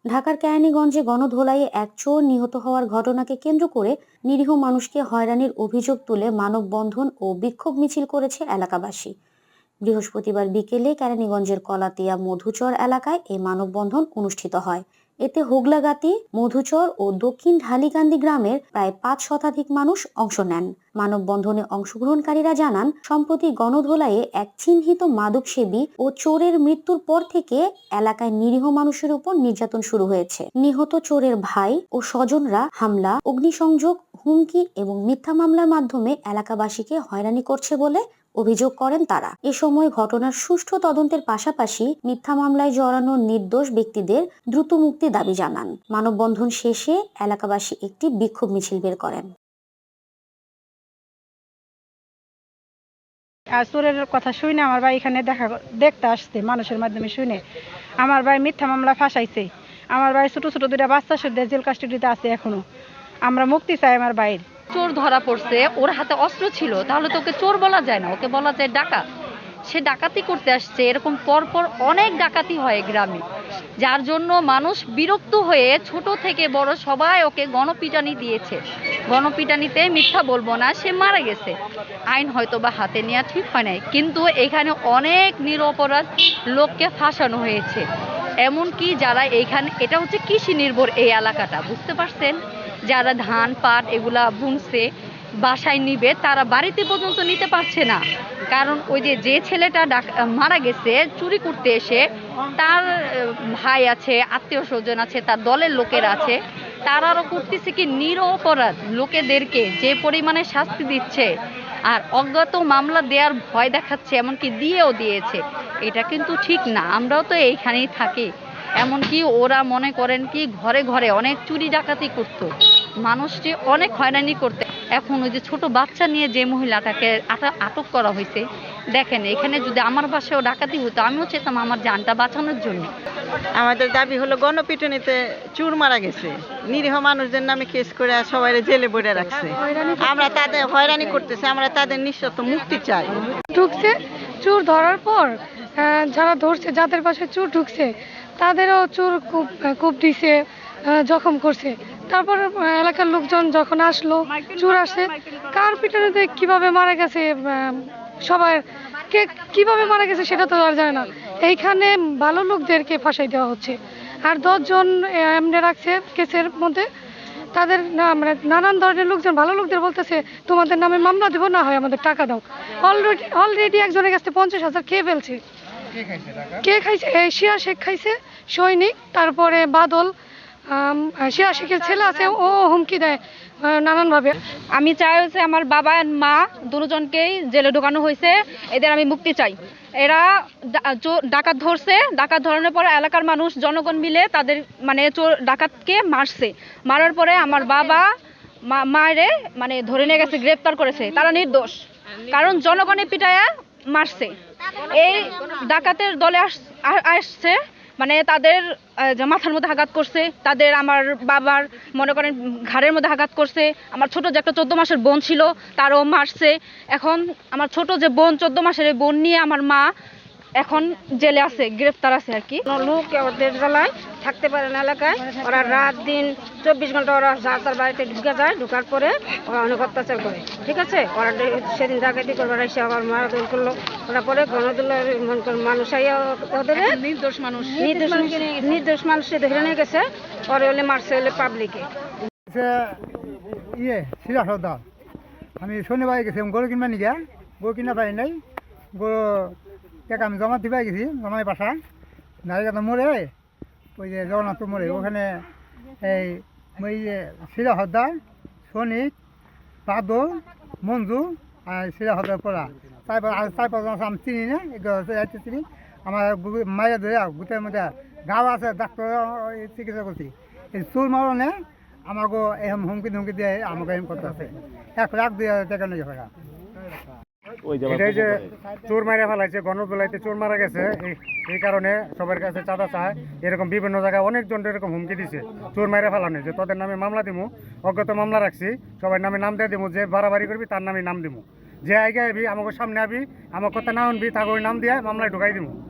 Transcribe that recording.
ঢাকার কেরানীগঞ্জে গণধোলাইয়ে এক চোর নিহত হওয়ার ঘটনাকে কেন্দ্র করে নিরীহ মানুষকে হয়রানির অভিযোগ তুলে মানববন্ধন ও বিক্ষোভ মিছিল করেছে এলাকাবাসী। বৃহস্পতিবার বিকেলে কেরানীগঞ্জের কলাতিয়া মধুচর এলাকায় এই মানববন্ধন অনুষ্ঠিত হয়। এতে হোগলাগাতি, মধুচর ও দক্ষিণ ঢালিকান্দি গ্রামের প্রায় ৫ শতাধিক মানুষ অংশ নেন। মানববন্ধনে অংশগ্রহণকারীরা জানান, সম্প্রতি গণধোলাইয়ে এক চিহ্নিত মাদকসেবী ও চোরের মৃত্যুর পর থেকে এলাকায় নিরীহ মানুষের উপর নির্যাতন শুরু হয়েছে। নিহত চোরের ভাই ও স্বজনরা হামলা, অগ্নিসংযোগ, হুমকি এবং মিথ্যা মামলার মাধ্যমে এলাকাবাসীকে হয়রানি করছে বলে অভিযোগ করেন তারা। এ সময় ঘটনার সুষ্ঠু তদন্তের পাশাপাশি মিথ্যা মামলায় জড়ানো নির্দোষ ব্যক্তিদের দ্রুত মুক্তির দাবি জানান। মানববন্ধন শেষে এলাকাবাসী একটি বিক্ষোভ মিছিল বের করেন। চোরের কথা শুনে আমার ভাই এখানে দেখতে আসছে, মানুষের মাধ্যমে শুনে আমার ভাই মিথ্যা মামলা ফাঁসাইছে। আমার ভাই ছোট ছোট দুইটা বাচ্চা শুদ্ধ জেল কাস্টডিতে আছে এখনো। আমরা মুক্তি চাই আমার ভাইয়ের। চোর ধরা পড়ছে, ওর হাতে অস্ত্র ছিল, তাহলে তো ওকে চোর বলা যায় না, ওকে বলা যায় ডাকাত। সে ডাকাতি করতে আসছে। এরকম পরপর অনেক ডাকাতি হয় গ্রামে, যার জন্য মানুষ বিরক্ত হয়ে ছোট থেকে বড় সবাই ওকে গণপিটানি দিয়েছে। গণপিটানিতে মিথ্যা বলবো না, সে মারা গেছে। আইন হয়তো বা হাতে নেওয়া ঠিক হয় নাই, কিন্তু এখানে অনেক নিরপরাধ লোককে ফাঁসানো হয়েছে। এমনকি যারা এইখানে, এটা হচ্ছে কৃষি নির্ভর এই এলাকাটা, বুঝতে পারছেন? যারা ধান পাট এগুলা বুনছে, বাসায় নিবে, তারা বাড়িতে পর্যন্ত নিতে পারছে না। কারণ ওই যে ছেলেটা মারা গেছে চুরি করতে এসে, তার ভাই আছে, আত্মীয় স্বজন আছে, তার দলের লোকের আছে, তারাও করতেছে কি নিরপরাধ লোকেদেরকে যে পরিমাণে শাস্তি দিচ্ছে আর অজ্ঞাত মামলা দেওয়ার ভয় দেখাচ্ছে, এমনকি দিয়েও দিয়েছে। এটা কিন্তু ঠিক না। আমরাও তো এইখানেই থাকি। এমনকি ওরা মনে করেন কি ঘরে ঘরে অনেক চুরি ডাকাতি করতো, মানুষটি অনেক হয়রানি করতে। এখন ওই যে ছোট বাচ্চা নিয়ে যে মহিলাটাকে আটক করা হয়েছে, দেখেন এখানে যদি আমার বাসায়ও ডাকাতি হতো, আমিও চেতাম আমার জানটা বাঁচানোর জন্য। আমাদের দাবি হলো গণপিটুনিতে চুর মারা গেছে, নিরীহ মানুষদের নামে কেস করে সবাই জেলে বইরে রাখছে। আমরা তাদের হয়রানি করতেছে, আমরা তাদের নিঃশর্ত মুক্তি চাই। ঢুকছে চোর ধরার পর, যারা ধরছে, যাদের পাশে চোর ঢুকছে তাদেরও চোর কূপ দিছে, জখম করছে। তারপর এলাকার লোকজন যখন আসলো, চোর আসে, কার পিটুনিতে কিভাবে মারা গেছে, সবার কে কিভাবে মারা গেছে সেটা তো আর জানে না। এইখানে ভালো লোকদেরকে ফাঁসাই দেওয়া হচ্ছে, আর 10 জন এমনি রাখছে কেসের মধ্যে। তাদের মানে নানান ধরনের লোকজন ভালো লোকদের বলতেছে, তোমাদের নামে মামলা দেবো, না হয় আমাদের টাকা দাও। অলরেডি একজনের কাছে 50,000 খেয়ে ফেলছে। কে খাইছে? শিয়া শেখ খাইছে, সৈনিক, তারপরে বাদল, শিয়া শেখের ছেলে আছে, ও হুমকি দেয় নানানভাবে। আমি চাই হচ্ছে আমার বাবা আর মা দুজনকেই জেলে ঢোকানো হয়েছে, এদের আমি মুক্তি চাই। এরা ডাকাত ধরছে, ডাকাত ধরানোর পরে এলাকার মানুষ জনগণ মিলে তাদের মানে চোর ডাকাতকে মারছে। মারার পরে আমার বাবা মায়েরে মানে ধরে নিয়ে গেছে, গ্রেপ্তার করেছে। তারা নির্দোষ, কারণ জনগণের পিটায়া মারছে। এই ডাকাতের দলে আসছে, মানে তাদের মাথার মধ্যে আঘাত করছে, তাদের আমার বাবার মনে করেন ঘাড়ের মধ্যে আঘাত করছে। আমার ছোট যে একটা 14 মাসের বোন ছিল, তারও মারছে। এখন আমার ছোট যে বোন, 14 মাসের এই বোন নিয়ে আমার মা এখন জেলে আছে, গ্রেফতার আছে আর কি। লোক ওদের জ্বালায় থাকতে পারে না এলাকায়। ওরা রাত দিন 24 ঘন্টা ওরা যার বাড়িতে ঢুকে যায়, ঢুকার পরে ওরা অনেক অত্যাচার করে। ঠিক আছে, ওরা সেদিন ডাকাতি করবার এসে আবার মারাধর করলো। ওরা পরে গণদোলার মানুষ ওদের নির্দোষ মানুষকে ধরে নিয়ে গেছে, পরে হলে মারছে হলে পাবলিকে। আমি শনিবার গেছি গরু কিনবা নিকা, গরু কিনা পাই নাই, গরু টাকা আমি জমা দিবাই গেছি, জমাই বাসা নারীগাতা মোড়ে, ওই যে জগন্নাথ মোড়ে, ওখানে এই ওই যে শিরা হদ্দার, সনিক, বাদল, মঞ্জু আর শিরা হদ্দার পড়া, তারপর আর 4-5 জন আমি চিনি না, এগুলো চিনি। আমার মায়ের ধরে গোটের মধ্যে গাঁও আছে, ডাক্তার চিকিৎসা করছি। এই চোর মারণে আমাকে এরকম হুমকি ধুমকি দিয়ে আমাকে এরকম করতে আছে। 1,02,000 টাকা নিয়ে ফেলা। এটাই যে চোর মারা ফেলাইছে, গণদোলাইতে চোর মারা গেছে, এই কারণে সবার কাছে চাঁদা চায়। এরকম বিভিন্ন জায়গায় অনেকজন এরকম হুমকি দিছে চোর মারা ফেলানো, যে তোদের নামে মামলা দিমু, অজ্ঞাত মামলা রাখছি, সবার নামে নাম দিয়ে দিমু, যে বাড়াবাড়ি করবি তার নামে নাম দিমু, যে আগে আবি আমাকে সামনে আবি, আমার কথা না শুনবি তাকে ওই নাম দিয়ে মামলায় ঢুকাই দিমু।